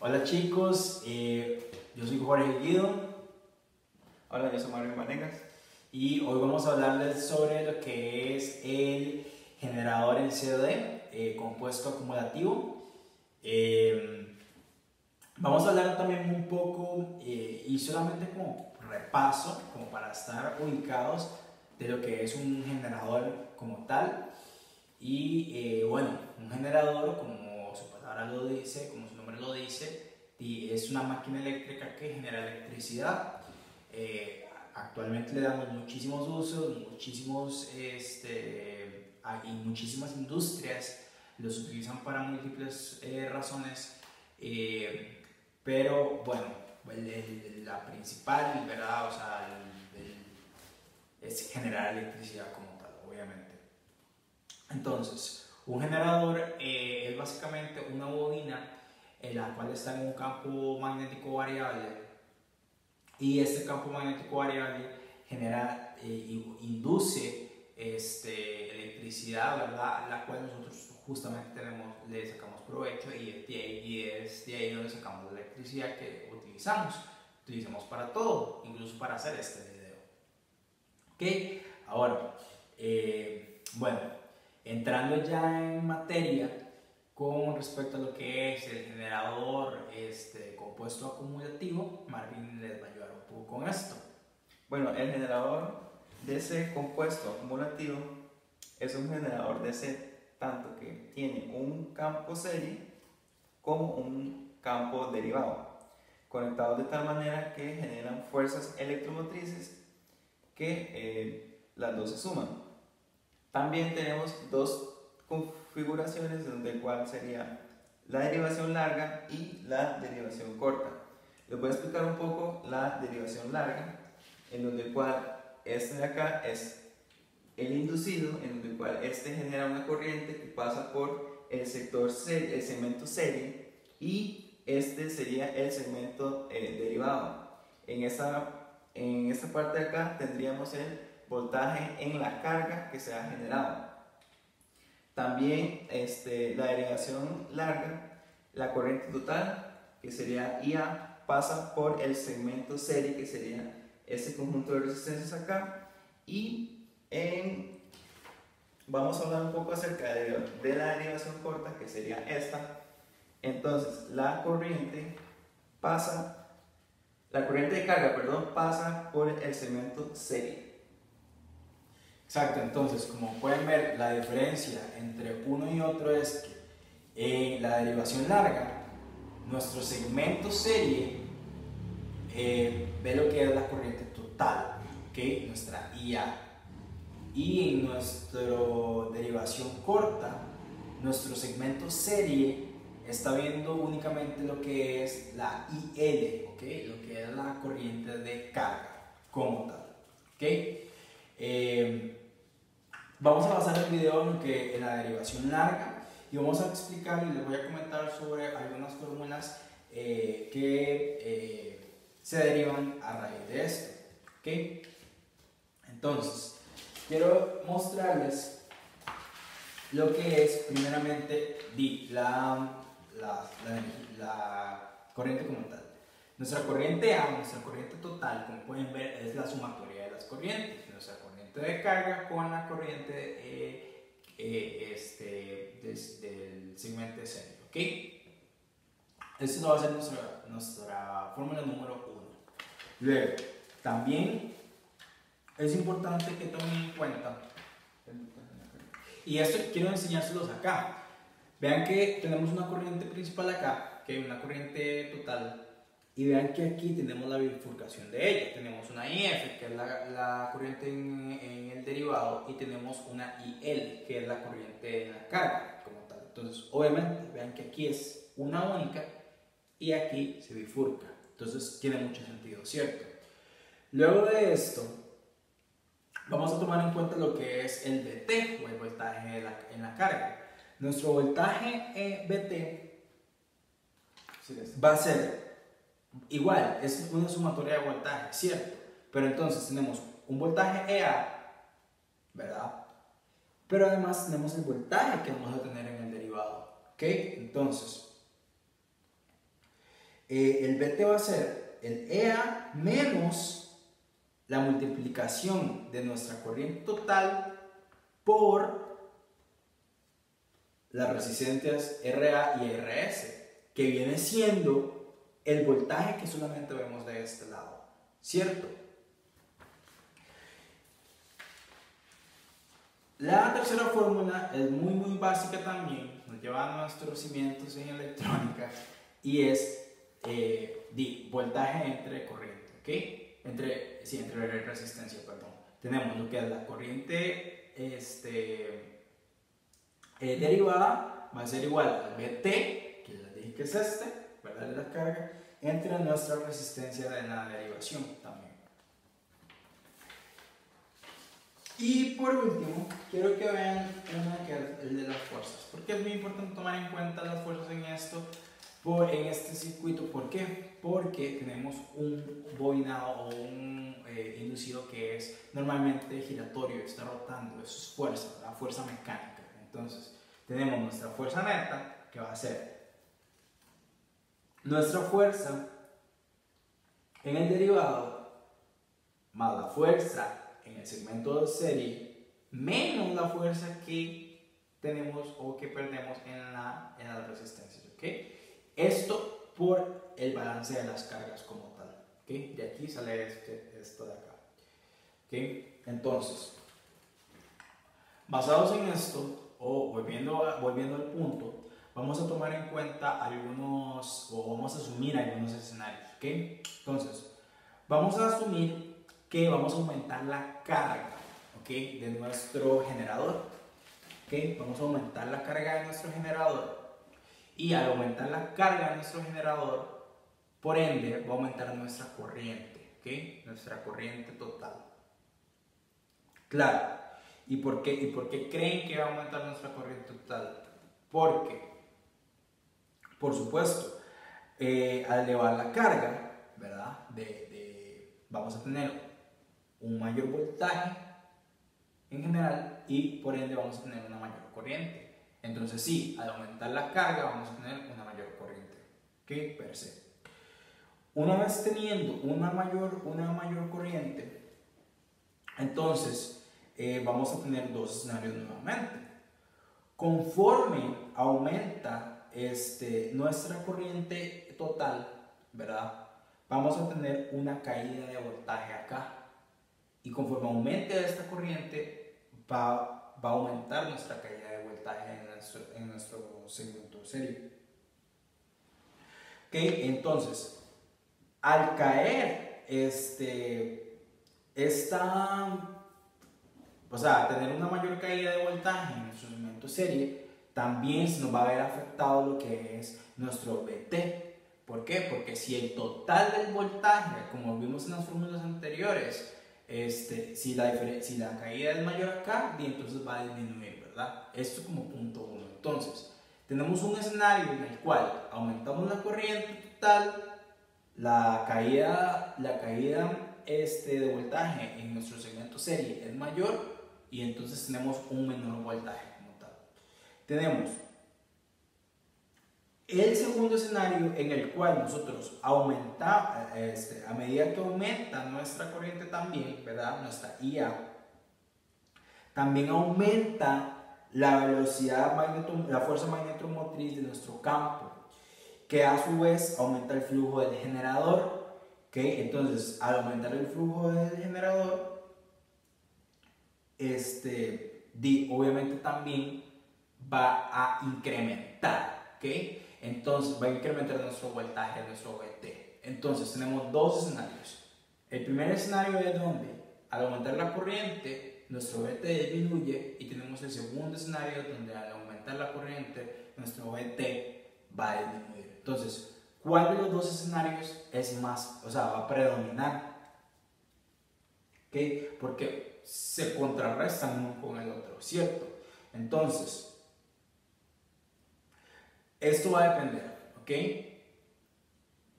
Hola chicos, yo soy Jorge Guido. Hola, yo soy Mario Vanegas. Y hoy vamos a hablarles sobre lo que es el generador en COD, compuesto acumulativo. Vamos a hablar también un poco y solamente como repaso, como para estar ubicados de lo que es un generador como tal. Y bueno, un generador, como su palabra lo dice, como su nombre lo dice, es una máquina eléctrica que genera electricidad. Actualmente le damos muchísimos usos, y muchísimas industrias los utilizan para múltiples razones, pero bueno, la principal, ¿verdad? O sea, es generar electricidad como tal, obviamente. Entonces, un generador es básicamente una bobina en la cual está en un campo magnético variable, y este campo magnético variable genera, induce electricidad, ¿verdad? La cual nosotros justamente le sacamos provecho, y es de ahí donde sacamos la electricidad que utilizamos para todo, incluso para hacer este video. ¿Ok? Ahora, bueno, entrando ya en materia con respecto a lo que es el generador compuesto acumulativo, Marvin les va a ayudar un poco con esto. Bueno, el generador de ese compuesto acumulativo es un generador de ese tanto que tiene un campo serie como un campo derivado, conectados de tal manera que generan fuerzas electromotrices que las dos se suman. También tenemos dos configuraciones donde el cual sería la derivación larga y la derivación corta. Les voy a explicar un poco la derivación larga, en donde el cual este de acá es el inducido, en donde el cual este genera una corriente que pasa por el segmento serie, y este sería el segmento derivado. En esta parte de acá tendríamos el voltaje en la carga que se ha generado. También la derivación larga, la corriente total, que sería IA, pasa por el segmento serie, que sería ese conjunto de resistencias acá. Y vamos a hablar un poco acerca de la derivación corta, que sería esta. Entonces, la corriente de carga, perdón, pasa por el segmento serie. Exacto, entonces como pueden ver, la diferencia entre uno y otro es que en la derivación larga, nuestro segmento serie ve lo que es la corriente total, ¿okay? Nuestra IA. Y en nuestra derivación corta, nuestro segmento serie está viendo únicamente lo que es la IL, ¿okay? Lo que es la corriente de carga como tal, ¿okay? Vamos a basar el video en la derivación larga, y vamos a explicar y les voy a comentar sobre algunas fórmulas que se derivan a raíz de esto, ¿okay? Entonces, quiero mostrarles lo que es primeramente la corriente como tal. Nuestra corriente A, nuestra corriente total, como pueden ver, es la sumatoria de las corrientes. Nuestra corriente de carga con la corriente del segmento de serie, ¿ok? Esta va a ser nuestra fórmula número 1. Luego, también es importante que tomen en cuenta, y esto quiero enseñárselos acá. Vean que tenemos una corriente principal acá, que es una corriente total, y vean que aquí tenemos la bifurcación de ella. Tenemos una IF, que es la corriente en el derivado, y tenemos una IL, que es la corriente en la carga como tal. Entonces, obviamente, vean que aquí es una única y aquí se bifurca. Entonces, tiene mucho sentido, ¿cierto? Luego de esto, vamos a tomar en cuenta lo que es el VT, o el voltaje en la carga. Nuestro voltaje VT va a ser igual, es una sumatoria de voltaje, ¿cierto? Pero entonces tenemos un voltaje EA, ¿verdad? Pero además tenemos el voltaje que vamos a tener en el derivado, ¿ok? Entonces, el VT va a ser el EA menos la multiplicación de nuestra corriente total por las resistencias RA y RS, que viene siendo el voltaje que solamente vemos de este lado, ¿cierto? La tercera fórmula es muy básica también, nos lleva a nuestros cimientos en electrónica, y es voltaje entre corriente, ¿ok? Entre resistencia, perdón. Tenemos lo que es la corriente derivada, va a ser igual al VT, que les dije que es ¿verdad? De la carga, entre nuestra resistencia de la derivación también. Y por último, quiero que vean una que es el de las fuerzas, porque es muy importante tomar en cuenta las fuerzas en en este circuito. ¿Por qué? Porque tenemos un bobinado o un inducido que es normalmente giratorio, está rotando, eso es fuerza, la fuerza mecánica. Entonces, tenemos nuestra fuerza neta, que va a ser nuestra fuerza en el derivado más la fuerza en el segmento de serie menos la fuerza que tenemos o que perdemos en las resistencias, ¿ok? Esto por el balance de las cargas como tal, ¿ok? De aquí sale esto de acá, ¿ok? Entonces, basados en esto, o volviendo al punto, vamos a tomar en cuenta vamos a asumir algunos escenarios, ¿ok? Entonces, vamos a asumir que vamos a aumentar la carga, ¿ok? De nuestro generador, ¿ok? Vamos a aumentar la carga de nuestro generador, y al aumentar la carga de nuestro generador, por ende va a aumentar nuestra corriente, ¿ok? Nuestra corriente total. Claro. ¿Y por qué creen que va a aumentar nuestra corriente total? Porque, por supuesto, al elevar la carga, ¿verdad? Vamos a tener un mayor voltaje en general, y por ende vamos a tener una mayor corriente. Entonces sí, al aumentar la carga vamos a tener una mayor corriente, ¿ok? Per se. Una vez teniendo una mayor corriente, entonces vamos a tener dos escenarios nuevamente. Conforme aumenta nuestra corriente total, ¿verdad? Vamos a tener una caída de voltaje acá. Y conforme aumente esta corriente, va a aumentar nuestra caída de voltaje en nuestro segmento de serie. ¿Ok? Entonces, al caer tener una mayor caída de voltaje en nuestro segmento de serie, también se nos va a ver afectado lo que es nuestro VT. ¿Por qué? Porque si el total del voltaje, como vimos en las fórmulas anteriores, si la caída es mayor acá, y entonces va a disminuir, ¿verdad? Esto como punto 1. Entonces, tenemos un escenario en el cual aumentamos la corriente total, la caída de voltaje en nuestro segmento serie es mayor, y entonces tenemos un menor voltaje como tal. Tenemos el segundo escenario en el cual nosotros a medida que aumenta nuestra corriente también, ¿verdad? Nuestra IA, también aumenta la velocidad la fuerza magnetromotriz de nuestro campo, que a su vez aumenta el flujo del generador, ¿ok? Entonces, al aumentar el flujo del generador, obviamente también va a incrementar, ¿ok? Entonces va a incrementar nuestro voltaje, nuestro VT. Entonces tenemos dos escenarios. El primer escenario es donde al aumentar la corriente nuestro VT disminuye, y tenemos el segundo escenario donde al aumentar la corriente nuestro VT va a disminuir. Entonces, ¿cuál de los dos escenarios es más, va a predominar? ¿Okay? Porque se contrarrestan uno con el otro, ¿cierto? Entonces, esto va a depender, ¿ok?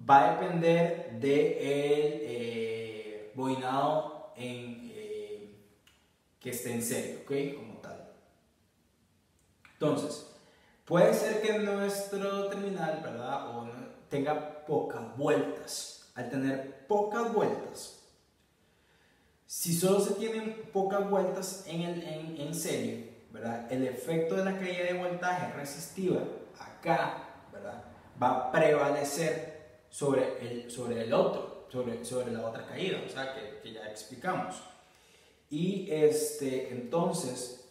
Va a depender del bobinado que esté en serie, ¿ok? Como tal. Entonces, Puede ser que nuestro terminal, ¿verdad? Tenga pocas vueltas. Al tener pocas vueltas, si solo se tienen pocas vueltas en serie, ¿verdad? El efecto de la caída de voltaje resistiva acá, ¿verdad? Va a prevalecer sobre el otro, sobre la otra caída, o sea, que ya explicamos. Y entonces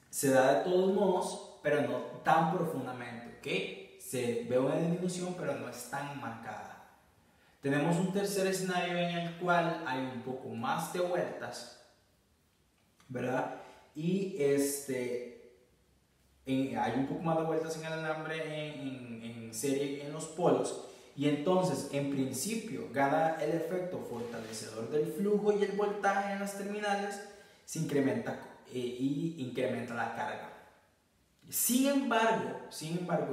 se da de todos modos, pero no tan profundamente, ¿ok? Se ve una disminución, pero no es tan marcada. Tenemos un tercer escenario en el cual hay un poco más de vueltas, ¿verdad? Y hay un poco más de vueltas en el alambre en serie en los polos, y entonces en principio gana el efecto fortalecedor del flujo y el voltaje en las terminales se incrementa y incrementa la carga. Sin embargo,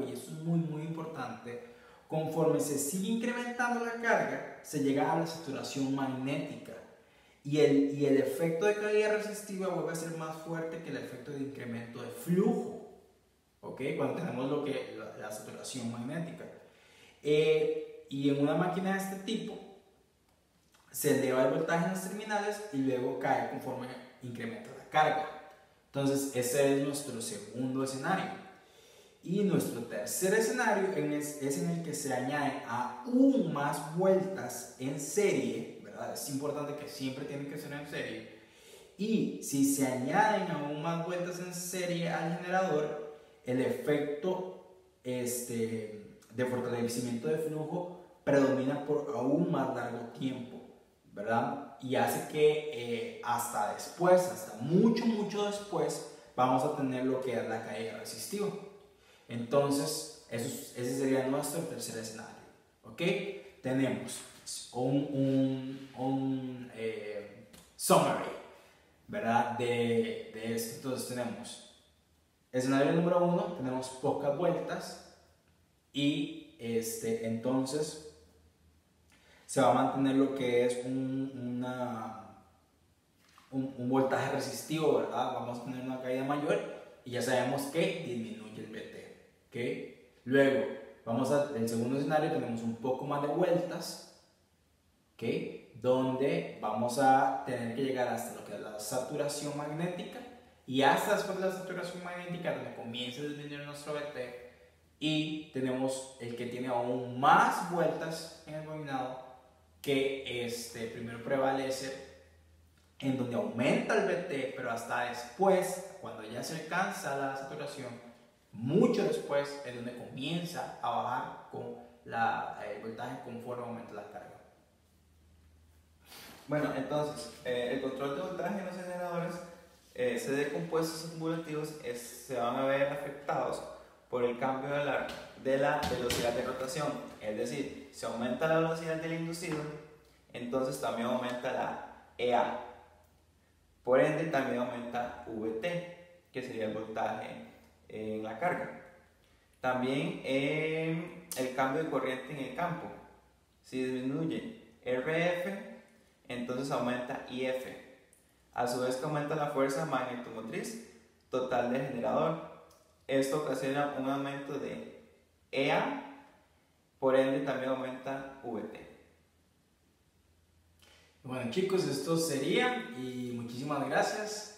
y esto es muy importante, conforme se sigue incrementando la carga, se llega a la saturación magnética y el efecto de caída resistiva vuelve a ser más fuerte que el efecto de incremento de flujo. ¿Ok? Cuando tenemos la saturación magnética. Y en una máquina de este tipo, se eleva el voltaje en las terminales y luego cae conforme incrementa la carga. Entonces, ese es nuestro segundo escenario. Y nuestro tercer escenario es en el que se añaden aún más vueltas en serie, ¿verdad? Es importante que siempre tienen que ser en serie. Y si se añaden aún más vueltas en serie al generador, el efecto de fortalecimiento de flujo predomina por aún más largo tiempo, ¿verdad? Y hace que hasta mucho después, vamos a tener lo que es la caída resistiva. Entonces, ese sería nuestro tercer escenario, ¿ok? Tenemos un summary, ¿verdad? De esto. Entonces tenemos escenario número 1, tenemos pocas vueltas y entonces se va a mantener lo que es un voltaje resistivo, ¿verdad? Vamos a tener una caída mayor y ya sabemos que disminuye el VT, ¿ok? Luego, el segundo escenario, tenemos un poco más de vueltas, ¿ok? Donde vamos a tener que llegar hasta lo que es la saturación magnética. Y hasta después de la saturación magnética, donde comienza a disminuir nuestro VT, y tenemos el que tiene aún más vueltas en el bobinado, que primero prevalece, en donde aumenta el VT, pero hasta después, cuando ya se alcanza la saturación, mucho después es donde comienza a bajar con el voltaje conforme aumenta la carga. Bueno, entonces, el control de voltaje en los generadores de compuestos acumulativos se van a ver afectados por el cambio de la velocidad de rotación. Es decir, si aumenta la velocidad del inducido, entonces también aumenta la EA. Por ende, también aumenta VT, que sería el voltaje en la carga. También el cambio de corriente en el campo. Si disminuye RF, entonces aumenta IF. A su vez que aumenta la fuerza magnetomotriz total del generador. Esto ocasiona un aumento de EA, por ende también aumenta VT. Bueno chicos, esto sería y muchísimas gracias.